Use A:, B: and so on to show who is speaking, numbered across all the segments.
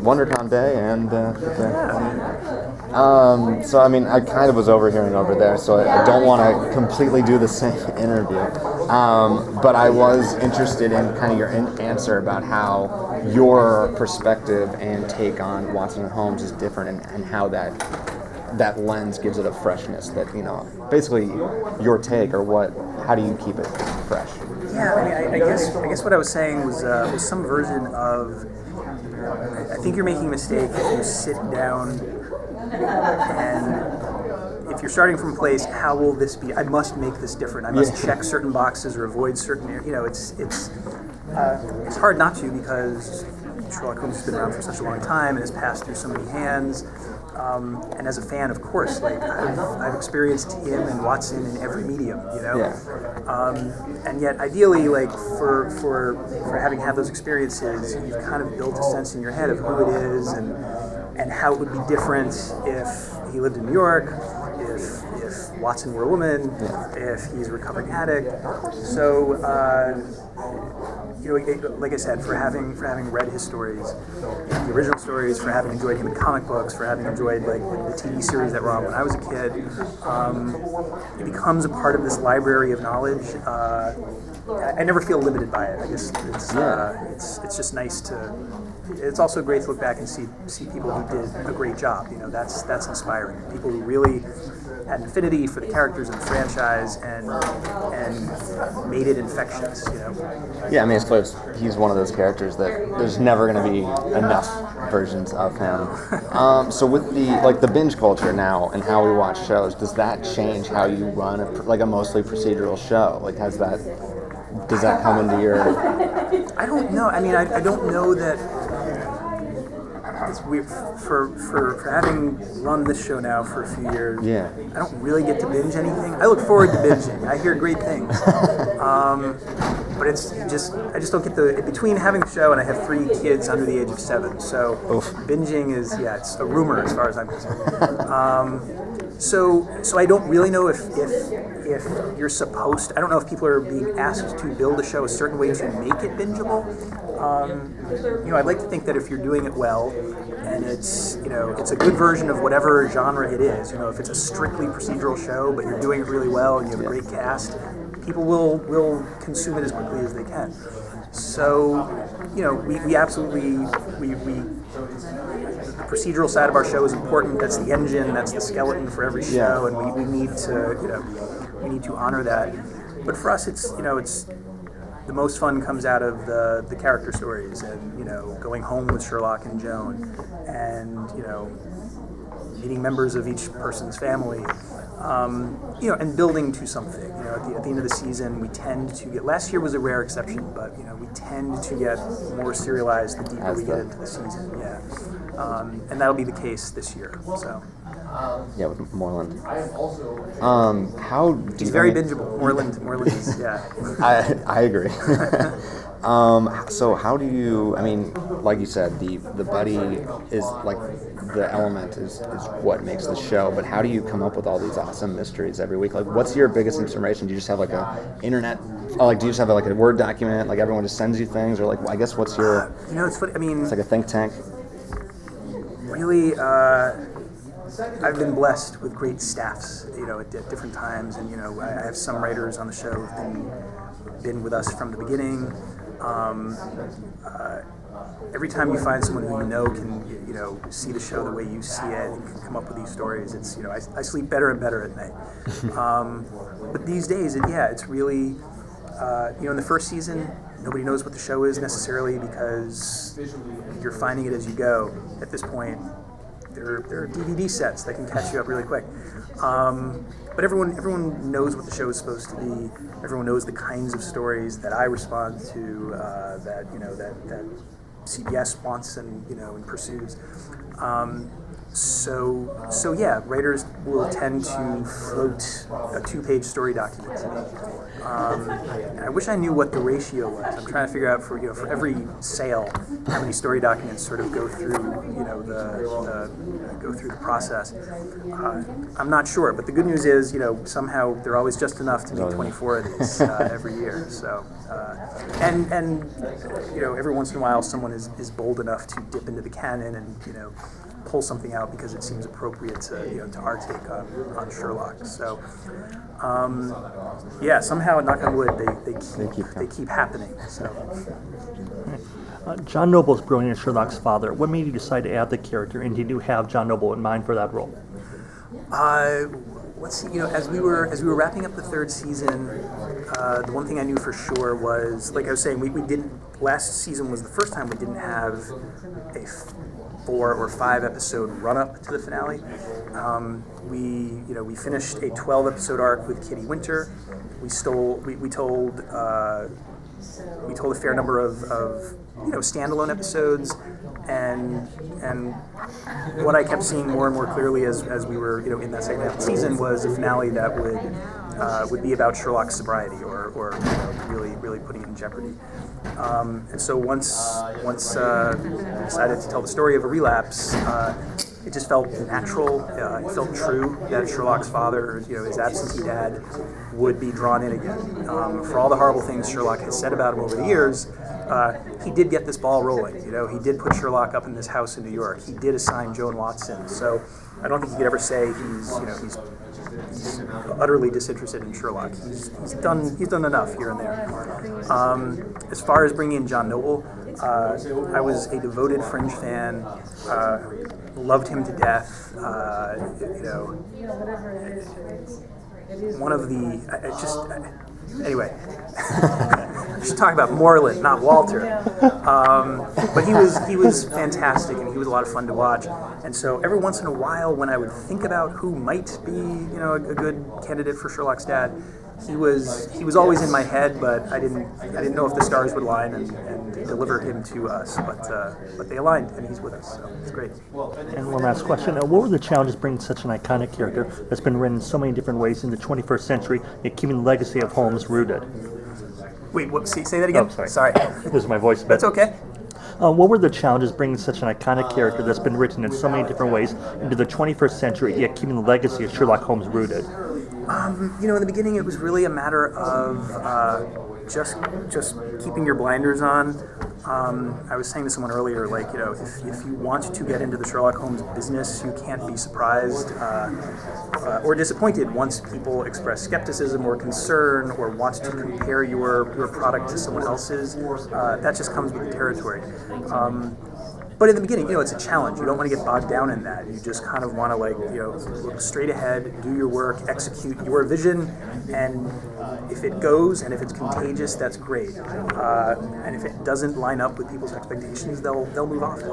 A: Wondercon Day, and so I mean, I kind of was overhearing over there, so I don't want to completely do the same interview, but I was interested in kind of your answer about how your perspective and take on Watson and Holmes is different, and how that lens gives it a freshness that, basically your take, or how do you keep it fresh?
B: Yeah, I mean, I guess what I was saying was some version of, I think you're making a mistake if you sit down and if you're starting from a place, how will this be? I must make this different. I must check certain boxes or avoid certain, it's hard not to, because Sherlock Holmes has been around for such a long time and has passed through so many hands. And as a fan, of course, like I've experienced him and Watson in every medium, and yet ideally, like for having had those experiences, you've kind of built a sense in your head of who it is and how it would be different if he lived in New York, if Watson were a woman, if he's a recovering addict. So, like I said, for having read his stories, the original stories, for having enjoyed him in comic books, for having enjoyed like the TV series that were on when I was a kid, it becomes a part of this library of knowledge. I never feel limited by it. I guess it's just nice to. It's also great to look back and see people who did a great job. That's inspiring. People who really had an affinity for the characters of the franchise and made it infectious.
A: Yeah, I mean, it's clear he's one of those characters that there's never going to be enough versions of him. So with the binge culture now and how we watch shows, does that change how you run a mostly procedural show? Like, does that come into your?
B: I don't know. I mean, I don't know that. It's weird for having run this show now for a few years.
A: Yeah.
B: I don't really get to binge anything. I look forward to binging. I hear great things. But I just don't get between having the show and I have 3 kids under the age of 7. So binging is it's a rumor as far as I'm concerned. So I don't really know if you're supposed to, I don't know if people are being asked to build a show a certain way to make it bingeable. I'd like to think that if you're doing it well and it's a good version of whatever genre it is, if it's a strictly procedural show but you're doing it really well and you have a great cast, people will consume it as quickly as they can. So, we absolutely, the procedural side of our show is important. That's the engine, that's the skeleton for every show, and we need to honor that. But for us, it's the most fun comes out of the character stories, and going home with Sherlock and Joan, and meeting members of each person's family. And building to something. At the end of the season, we tend to get. Last year was a rare exception, but we tend to get more serialized the deeper we get into the season. Yeah, and that'll be the case this year. So.
A: Yeah, with Moreland. How do
B: He's very bingeable. Moreland is. Yeah.
A: I agree. So how do you? I mean, like you said, the buddy is like the element is what makes the show. But how do you come up with all these awesome mysteries every week? Like, what's your biggest inspiration? Do you just have like a internet? Do you just have like a Word document? Like everyone just sends you things, or like I guess what's your?
B: It's funny. I mean,
A: it's like a think tank.
B: Really. I've been blessed with great staffs, at different times, and I have some writers on the show who've been with us from the beginning. Every time you find someone who can see the show the way you see it and can come up with these stories, it's I sleep better and better at night. But these days, it's really in the first season, nobody knows what the show is necessarily because you're finding it as you go. At this point, there are DVD sets that can catch you up really quick. But everyone knows what the show is supposed to be. Everyone knows the kinds of stories that I respond to, that CBS wants and pursues. So writers will tend to float a 2-page story document to me. I wish I knew what the ratio was. I'm trying to figure out for every sale how many story documents sort of go through the process. I'm not sure, but the good news is somehow they're always just enough to make 24 of these every year. So and every once in a while someone is bold enough to dip into the canon and pull something out because it seems appropriate to our take on Sherlock. So somehow, knock on wood, they keep happening. So
C: John Noble's brilliant as Sherlock's father. What made you decide to add the character, and did you have John Noble in mind for that role?
B: Let's see. As we were wrapping up the third season, the one thing I knew for sure was, like I was saying, we didn't. Last season was the first time we didn't have a 4 or 5 episode run up to the finale. We finished a 12 episode arc with Kitty Winter. We told a fair number of standalone episodes, and what I kept seeing more and more clearly as we were in that second half of the season was a finale that would be about Sherlock's sobriety or really putting it in jeopardy. And so once we decided to tell the story of a relapse, it just felt natural. It felt true that Sherlock's father, his absentee dad, would be drawn in again. For all the horrible things Sherlock has said about him over the years, he did get this ball rolling. He did put Sherlock up in this house in New York. He did assign Joan Watson. So I don't think he could ever say he's utterly disinterested in Sherlock. He's done enough here and there. As far as bringing in John Noble, I was a devoted Fringe fan. Loved him to death. One of the anyway. I should talk about Moreland, not Walter. But he was fantastic, and he was a lot of fun to watch. And so every once in a while, when I would think about who might be a good candidate for Sherlock's dad, he was always in my head, but I didn't know if the stars would align and deliver him to us. But they aligned, and he's with us, so it's great.
C: And one last question: what were the challenges bringing such an iconic character that's been written in so many different ways in the 21st century, yet keeping the legacy of Holmes rooted?
B: Wait, say that again?
C: Oh, sorry. This is my voice.
B: That's okay.
C: What were the challenges bringing such an iconic character that's been written in so many different ways into the 21st century, yet keeping the legacy of Sherlock Holmes rooted?
B: In the beginning, it was really a matter of just keeping your blinders on. I was saying to someone earlier, if you want to get into the Sherlock Holmes business, you can't be surprised or disappointed once people express skepticism or concern or want to compare your product to someone else's. That just comes with the territory. But in the beginning, it's a challenge. You don't want to get bogged down in that. You just kind of want to look straight ahead, do your work, execute your vision, and if it goes and if it's contagious, that's great. And if it doesn't line up with people's expectations, they'll move off it.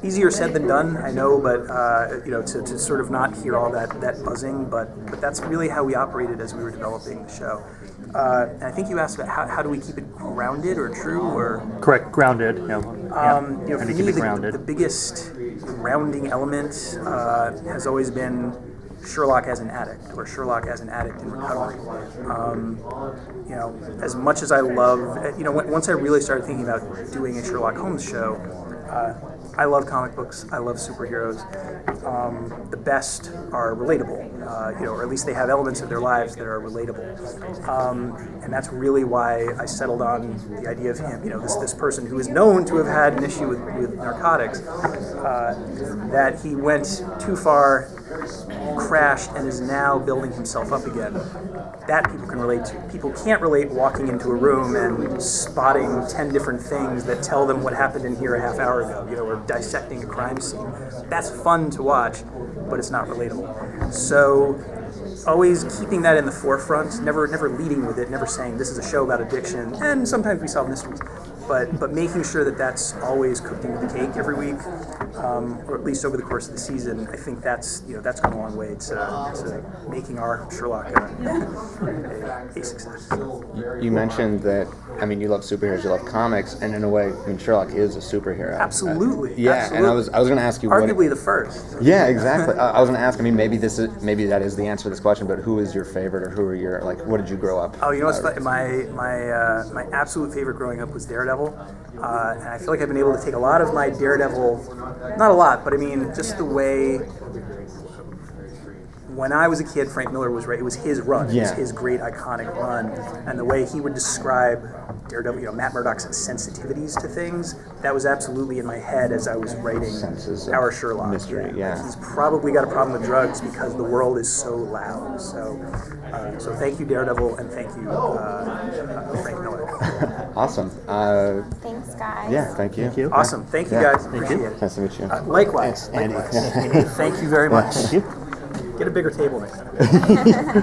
B: Easier said than done, I know, but to sort of not hear all that buzzing, but that's really how we operated as we were developing the show. And I think you asked about how do we keep it grounded or true or
C: correct, grounded.
B: For me, the biggest grounding element has always been Sherlock as an addict, or Sherlock as an addict in recovery. As much as I love, once I really started thinking about doing a Sherlock Holmes show, I love comic books. I love superheroes. The best are relatable, or at least they have elements of their lives that are relatable. And that's really why I settled on the idea of him. This person who is known to have had an issue with narcotics, that he went too far, crashed, and is now building himself up again. That people can relate to. People can't relate walking into a room and spotting 10 different things that tell them what happened in here a half hour ago, or dissecting a crime scene. That's fun to watch, but it's not relatable. So always keeping that in the forefront, never leading with it, never saying this is a show about addiction, and sometimes we solve mysteries. but making sure that that's always cooked into the cake every week, or at least over the course of the season, I think that's gone a long way to making our Sherlock a success.
A: You mentioned that, I mean, you love superheroes, you love comics, and in a way, I mean, Sherlock is a superhero.
B: Absolutely.
A: Yeah,
B: absolutely.
A: and I was going to ask you
B: arguably the first.
A: Yeah, exactly. I was going to ask, I mean, maybe that is the answer to this question, but who is your favorite, or who are your, like, what did you grow up?
B: Oh, you know what's funny? My absolute favorite growing up was Daredevil, and I feel like I've been able to take a lot of my Daredevil, not a lot, but I mean just the way. When I was a kid, Frank Miller was right. It was his run. It was his great iconic run, and the way he would describe Daredevil, Matt Murdock's sensitivities to things, that was absolutely in my head as I was writing our Sherlock.
A: Mystery, yeah.
B: He's probably got a problem with drugs because the world is so loud. So thank you, Daredevil, and thank you, Frank Miller.
A: Awesome.
D: Thanks, guys.
A: Yeah, thank you.
C: Thank you.
B: Awesome. Thank you, guys. Appreciate it.
A: Nice to meet you.
B: Likewise.
A: Andy.
B: Likewise. Thank you very much.
C: Thank you.
B: Get a bigger table next time.